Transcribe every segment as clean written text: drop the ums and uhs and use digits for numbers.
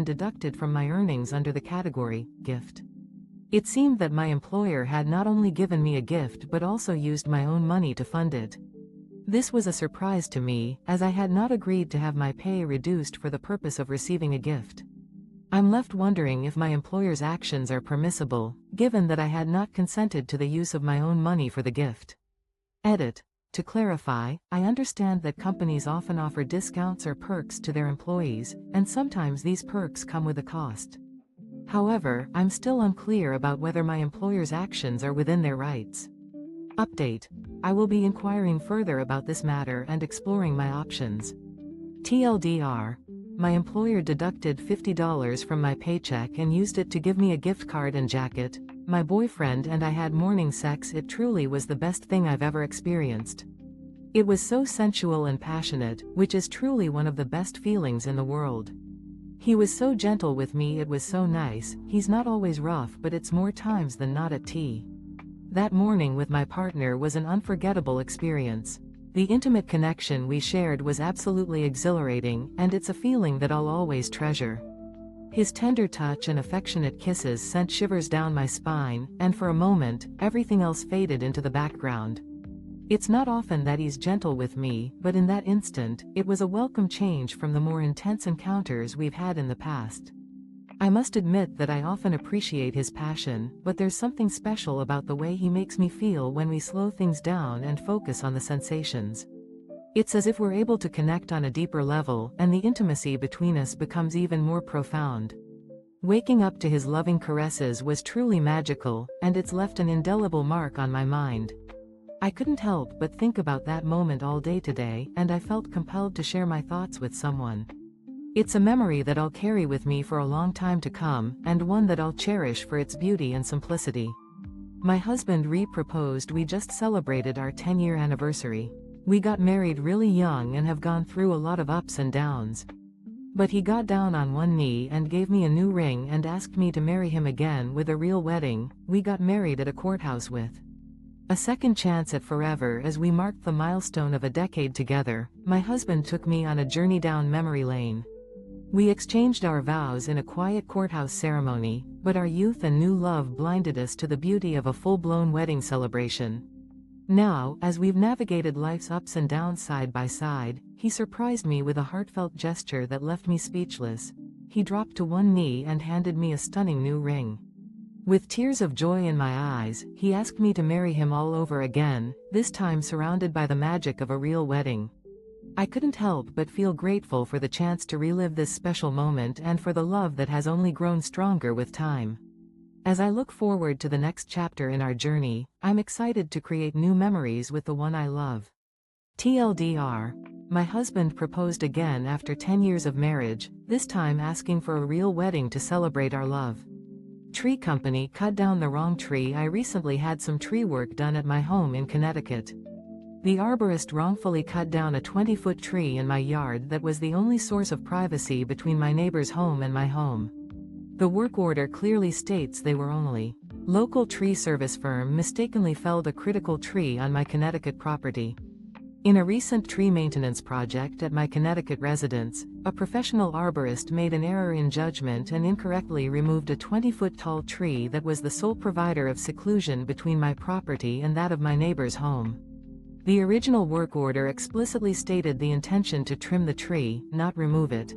deducted from my earnings under the category, gift. It seemed that my employer had not only given me a gift but also used my own money to fund it. This was a surprise to me, as I had not agreed to have my pay reduced for the purpose of receiving a gift. I'm left wondering if my employer's actions are permissible, given that I had not consented to the use of my own money for the gift. Edit. To clarify, I understand that companies often offer discounts or perks to their employees, and sometimes these perks come with a cost. However, I'm still unclear about whether my employer's actions are within their rights. Update. I will be inquiring further about this matter and exploring my options. TLDR. My employer deducted $50 from my paycheck and used it to give me a gift card and jacket. My boyfriend and I had morning sex. It truly was the best thing I've ever experienced. It was so sensual and passionate, which is truly one of the best feelings in the world. He was so gentle with me. It was so nice. He's not always rough, but it's more times than not at tea. That morning with my partner was an unforgettable experience. The intimate connection we shared was absolutely exhilarating, and it's a feeling that I'll always treasure. His tender touch and affectionate kisses sent shivers down my spine, and for a moment, everything else faded into the background. It's not often that he's gentle with me, but in that instant, it was a welcome change from the more intense encounters we've had in the past. I must admit that I often appreciate his passion, but there's something special about the way he makes me feel when we slow things down and focus on the sensations. It's as if we're able to connect on a deeper level, and the intimacy between us becomes even more profound. Waking up to his loving caresses was truly magical, and it's left an indelible mark on my mind. I couldn't help but think about that moment all day today, and I felt compelled to share my thoughts with someone. It's a memory that I'll carry with me for a long time to come, and one that I'll cherish for its beauty and simplicity. My husband re-proposed. We just celebrated our 10-year anniversary. We got married really young and have gone through a lot of ups and downs. But he got down on one knee and gave me a new ring and asked me to marry him again with a real wedding. We got married at a courthouse with a second chance at forever. As we marked the milestone of a decade together, my husband took me on a journey down memory lane. We exchanged our vows in a quiet courthouse ceremony, but our youth and new love blinded us to the beauty of a full-blown wedding celebration. Now, as we've navigated life's ups and downs side by side, he surprised me with a heartfelt gesture that left me speechless. He dropped to one knee and handed me a stunning new ring. With tears of joy in my eyes, he asked me to marry him all over again, this time surrounded by the magic of a real wedding. I couldn't help but feel grateful for the chance to relive this special moment and for the love that has only grown stronger with time. As I look forward to the next chapter in our journey, I'm excited to create new memories with the one I love. TLDR. My husband proposed again after 10 years of marriage, this time asking for a real wedding to celebrate our love. Tree company cut down the wrong tree. I recently had some tree work done at my home in Connecticut. The arborist wrongfully cut down a 20-foot tree in my yard that was the only source of privacy between my neighbor's home and my home. The work order clearly states they were only. Local tree service firm mistakenly felled a critical tree on my Connecticut property. In a recent tree maintenance project at my Connecticut residence, a professional arborist made an error in judgment and incorrectly removed a 20-foot tall tree that was the sole provider of seclusion between my property and that of my neighbor's home. The original work order explicitly stated the intention to trim the tree, not remove it.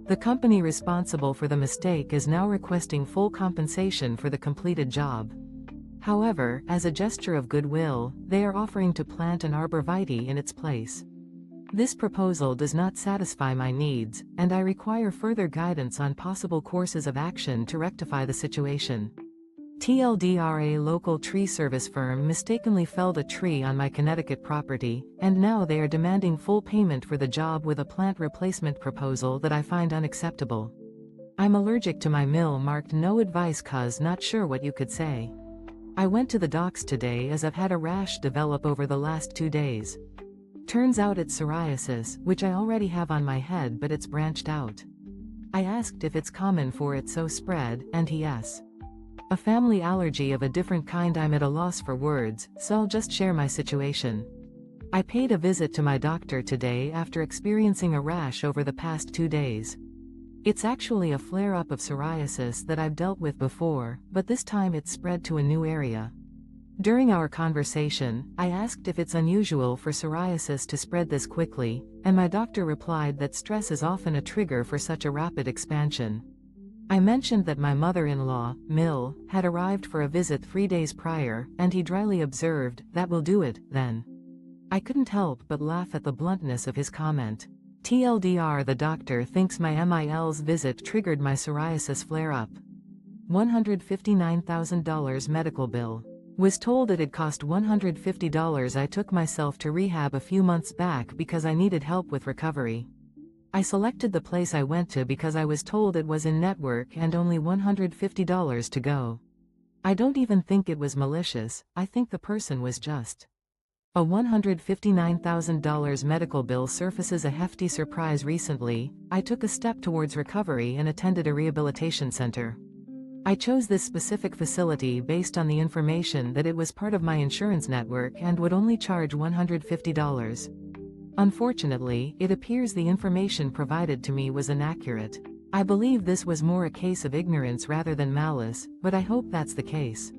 The company responsible for the mistake is now requesting full compensation for the completed job. However, as a gesture of goodwill, they are offering to plant an arborvitae in its place. This proposal does not satisfy my needs, and I require further guidance on possible courses of action to rectify the situation. TLDR. A local tree service firm mistakenly felled a tree on my Connecticut property, and now they are demanding full payment for the job with a plant replacement proposal that I find unacceptable. I'm allergic to my mill marked no advice cuz not sure what you could say. I went to the docs today as I've had a rash develop over the last 2 days. Turns out it's psoriasis, which I already have on my head, but it's branched out. I asked if it's common for it so spread, and he yes. A family allergy of a different kind. I'm at a loss for words, so I'll just share my situation. I paid a visit to my doctor today after experiencing a rash over the past 2 days. It's actually a flare-up of psoriasis that I've dealt with before, but this time it's spread to a new area. During our conversation, I asked if it's unusual for psoriasis to spread this quickly, and my doctor replied that stress is often a trigger for such a rapid expansion. I mentioned that my mother-in-law, Mill, had arrived for a visit 3 days prior, and he dryly observed, "That will do it, then." I couldn't help but laugh at the bluntness of his comment. TLDR, the doctor thinks my MIL's visit triggered my psoriasis flare-up. $159,000 medical bill. Was told it'd cost $150. I took myself to rehab a few months back because I needed help with recovery. I selected the place I went to because I was told it was in network and only $150 to go. I don't even think it was malicious, I think the person was just. A $159,000 medical bill surfaces a hefty surprise. Recently, I took a step towards recovery and attended a rehabilitation center. I chose this specific facility based on the information that it was part of my insurance network and would only charge $150. Unfortunately, it appears the information provided to me was inaccurate. I believe this was more a case of ignorance rather than malice, but I hope that's the case.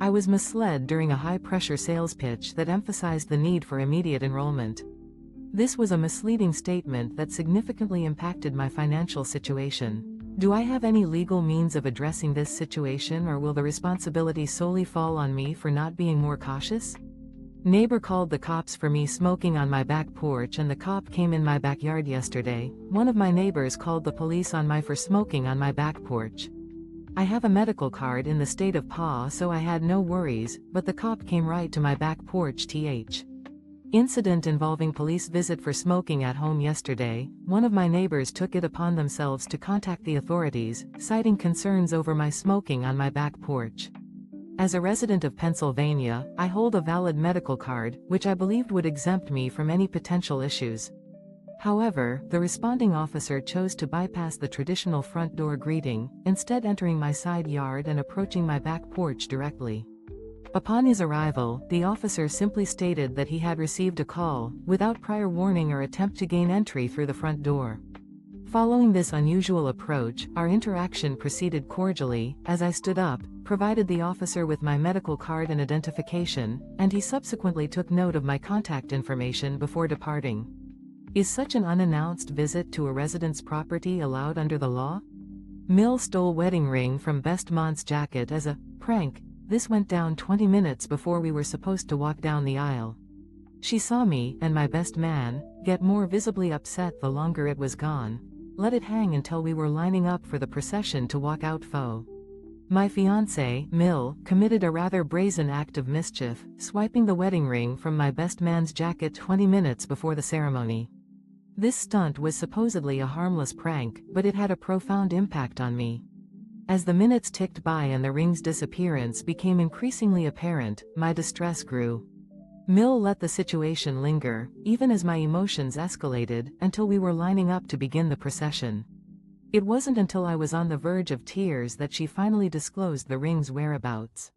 I was misled during a high-pressure sales pitch that emphasized the need for immediate enrollment. This was a misleading statement that significantly impacted my financial situation. Do I have any legal means of addressing this situation, or will the responsibility solely fall on me for not being more cautious? Neighbor called the cops for me smoking on my back porch, and the cop came in my backyard yesterday. One of my neighbors called the police on me for smoking on my back porch. I have a medical card in the state of PA, so I had no worries, but the cop came right to my back porch. Incident involving police visit for smoking at home yesterday. One of my neighbors took it upon themselves to contact the authorities, citing concerns over my smoking on my back porch. As a resident of Pennsylvania, I hold a valid medical card, which I believed would exempt me from any potential issues. However, the responding officer chose to bypass the traditional front door greeting, instead entering my side yard and approaching my back porch directly. Upon his arrival, the officer simply stated that he had received a call, without prior warning or attempt to gain entry through the front door. Following this unusual approach, our interaction proceeded cordially. As I stood up, provided the officer with my medical card and identification, and he subsequently took note of my contact information before departing. Is such an unannounced visit to a resident's property allowed under the law? Mill stole wedding ring from best man's jacket as a prank. This went down 20 minutes before we were supposed to walk down the aisle. She saw me, and my best man, get more visibly upset the longer it was gone. Let it hang until we were lining up for the procession to walk out. My fiancé, Mill, committed a rather brazen act of mischief, swiping the wedding ring from my best man's jacket 20 minutes before the ceremony. This stunt was supposedly a harmless prank, but it had a profound impact on me. As the minutes ticked by and the ring's disappearance became increasingly apparent, my distress grew. Mill let the situation linger, even as my emotions escalated, until we were lining up to begin the procession. It wasn't until I was on the verge of tears that she finally disclosed the ring's whereabouts.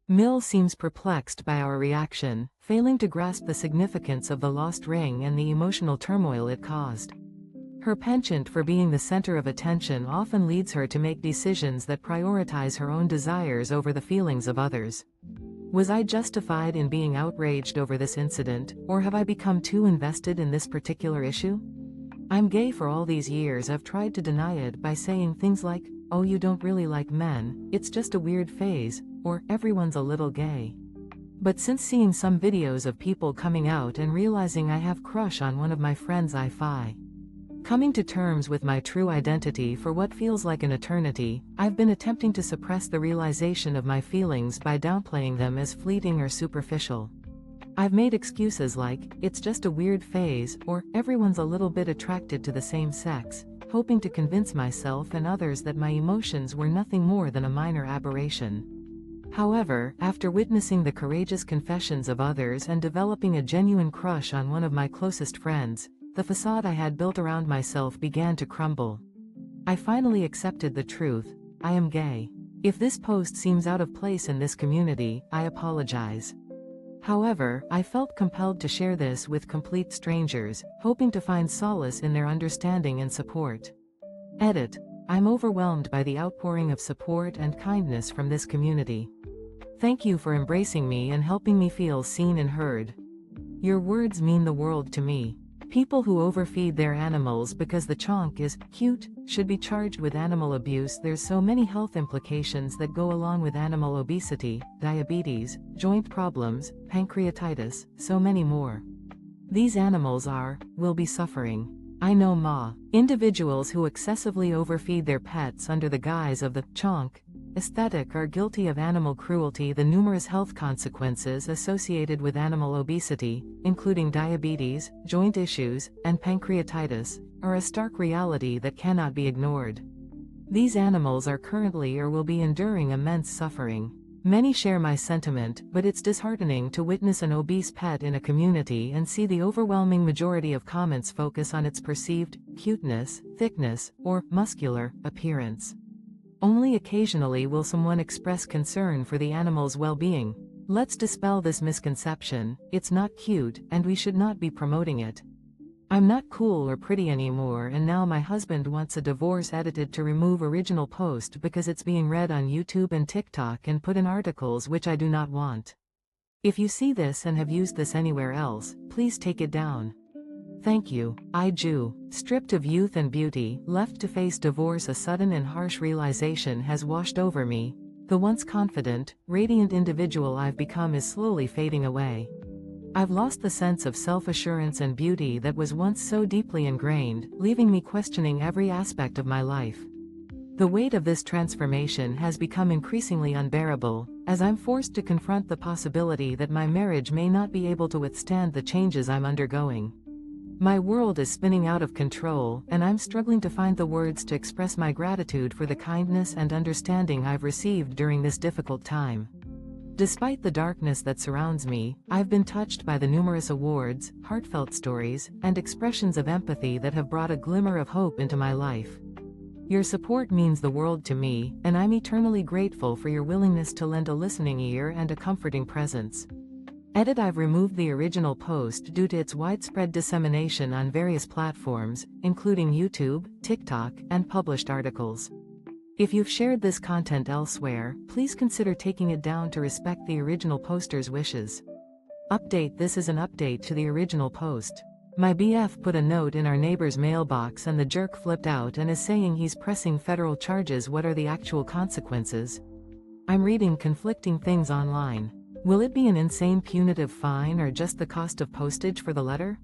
Mill seems perplexed by our reaction, failing to grasp the significance of the lost ring and the emotional turmoil it caused. Her penchant for being the center of attention often leads her to make decisions that prioritize her own desires over the feelings of others. Was I justified in being outraged over this incident, or have I become too invested in this particular issue? I'm gay. For all these years I've tried to deny it by saying things like, "Oh, you don't really like men, it's just a weird phase," or "Everyone's a little gay." But since seeing some videos of people coming out and realizing I have crush on one of my friends, coming to terms with my true identity for what feels like an eternity, I've been attempting to suppress the realization of my feelings by downplaying them as fleeting or superficial. I've made excuses like, "It's just a weird phase," or "Everyone's a little bit attracted to the same sex," hoping to convince myself and others that my emotions were nothing more than a minor aberration. However, after witnessing the courageous confessions of others and developing a genuine crush on one of my closest friends, the facade I had built around myself began to crumble. I finally accepted the truth: I am gay. If this post seems out of place in this community, I apologize. However, I felt compelled to share this with complete strangers, hoping to find solace in their understanding and support. Edit. I'm overwhelmed by the outpouring of support and kindness from this community. Thank you for embracing me and helping me feel seen and heard. Your words mean the world to me. People who overfeed their animals because the chonk is cute should be charged with animal abuse. There's so many health implications that go along with animal obesity, diabetes, joint problems, pancreatitis, so many more. These animals will be suffering. I know ma. Individuals who excessively overfeed their pets under the guise of the chonk aesthetic are guilty of animal cruelty. The numerous health consequences associated with animal obesity, including diabetes, joint issues, and pancreatitis, are a stark reality that cannot be ignored. These animals are currently or will be enduring immense suffering. Many share my sentiment, but it's disheartening to witness an obese pet in a community and see the overwhelming majority of comments focus on its perceived cuteness, thickness, or muscular appearance. Only occasionally will someone express concern for the animal's well-being. Let's dispel this misconception. It's not cute, and we should not be promoting it. I'm not cool or pretty anymore, and now my husband wants a divorce edited to remove original post because it's being read on YouTube and TikTok and put in articles which I do not want. If you see this and have used this anywhere else, please take it down. Thank you. I Jew. Stripped of youth and beauty, left to face divorce, a sudden and harsh realization has washed over me. The once confident, radiant individual I've become is slowly fading away. I've lost the sense of self-assurance and beauty that was once so deeply ingrained, leaving me questioning every aspect of my life. The weight of this transformation has become increasingly unbearable, as I'm forced to confront the possibility that my marriage may not be able to withstand the changes I'm undergoing. My world is spinning out of control, and I'm struggling to find the words to express my gratitude for the kindness and understanding I've received during this difficult time. Despite the darkness that surrounds me, I've been touched by the numerous awards, heartfelt stories, and expressions of empathy that have brought a glimmer of hope into my life. Your support means the world to me, and I'm eternally grateful for your willingness to lend a listening ear and a comforting presence. Edit. I've removed the original post due to its widespread dissemination on various platforms, including YouTube, TikTok, and published articles. If you've shared this content elsewhere, please consider taking it down to respect the original poster's wishes. Update. This is an update to the original post. My BF put a note in our neighbor's mailbox and the jerk flipped out and is saying he's pressing federal charges. What are the actual consequences? I'm reading conflicting things online. Will it be an insane punitive fine or just the cost of postage for the letter?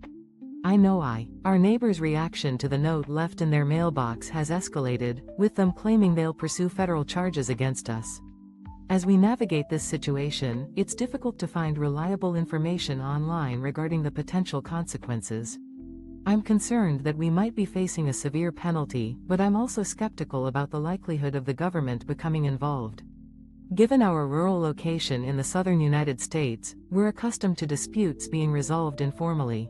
I know our neighbor's reaction to the note left in their mailbox has escalated, with them claiming they'll pursue federal charges against us. As we navigate this situation, it's difficult to find reliable information online regarding the potential consequences. I'm concerned that we might be facing a severe penalty, but I'm also skeptical about the likelihood of the government becoming involved. Given our rural location in the southern United States, we're accustomed to disputes being resolved informally.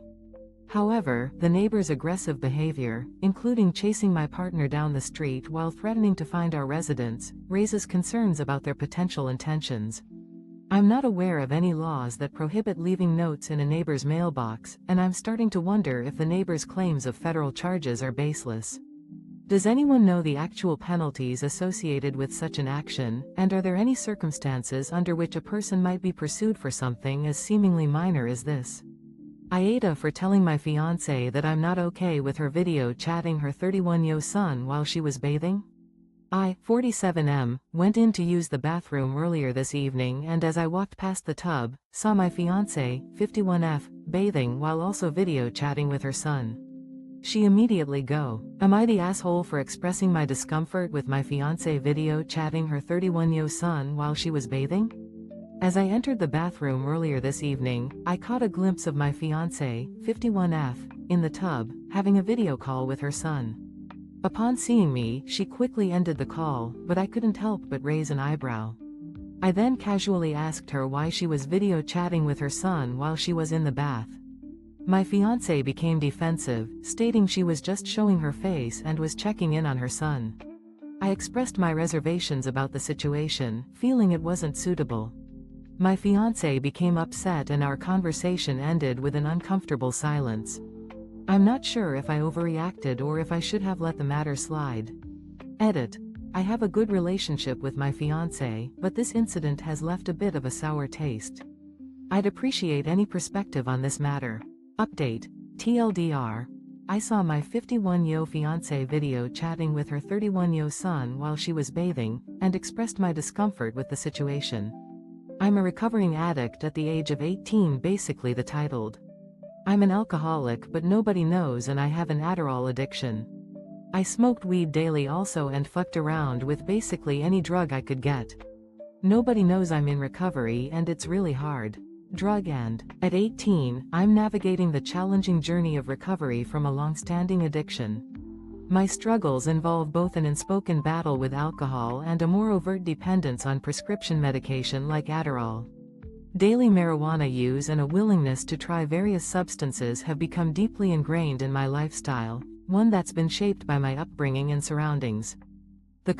However, the neighbor's aggressive behavior, including chasing my partner down the street while threatening to find our residence, raises concerns about their potential intentions. I'm not aware of any laws that prohibit leaving notes in a neighbor's mailbox, and I'm starting to wonder if the neighbor's claims of federal charges are baseless. Does anyone know the actual penalties associated with such an action, and are there any circumstances under which a person might be pursued for something as seemingly minor as this? AITA for telling my fiancé that I'm not okay with her video chatting her 31-year-old son while she was bathing? I, 47M, went in to use the bathroom earlier this evening and as I walked past the tub, saw my fiancé, 51F, bathing while also video chatting with her son. She immediately go, am I the asshole for expressing my discomfort with my fiancé video chatting her 31-year-old son while she was bathing? As I entered the bathroom earlier this evening, I caught a glimpse of my fiancé, 51F, in the tub, having a video call with her son. Upon seeing me, she quickly ended the call, but I couldn't help but raise an eyebrow. I then casually asked her why she was video chatting with her son while she was in the bath. My fiancé became defensive, stating she was just showing her face and was checking in on her son. I expressed my reservations about the situation, feeling it wasn't suitable. My fiancé became upset and our conversation ended with an uncomfortable silence. I'm not sure if I overreacted or if I should have let the matter slide. Edit. I have a good relationship with my fiancé, but this incident has left a bit of a sour taste. I'd appreciate any perspective on this matter. Update. TLDR. I saw my 51-yo fiancé video chatting with her 31-yo son while she was bathing, and expressed my discomfort with the situation. I'm a recovering addict at the age of 18, basically the titled. I'm an alcoholic but nobody knows, and I have an Adderall addiction. I smoked weed daily also and fucked around with basically any drug I could get. Nobody knows I'm in recovery and it's really hard. Drug and, at 18, I'm navigating the challenging journey of recovery from a long-standing addiction. My struggles involve both an unspoken battle with alcohol and a more overt dependence on prescription medication like Adderall. Daily marijuana use and a willingness to try various substances have become deeply ingrained in my lifestyle, one that's been shaped by my upbringing and surroundings. The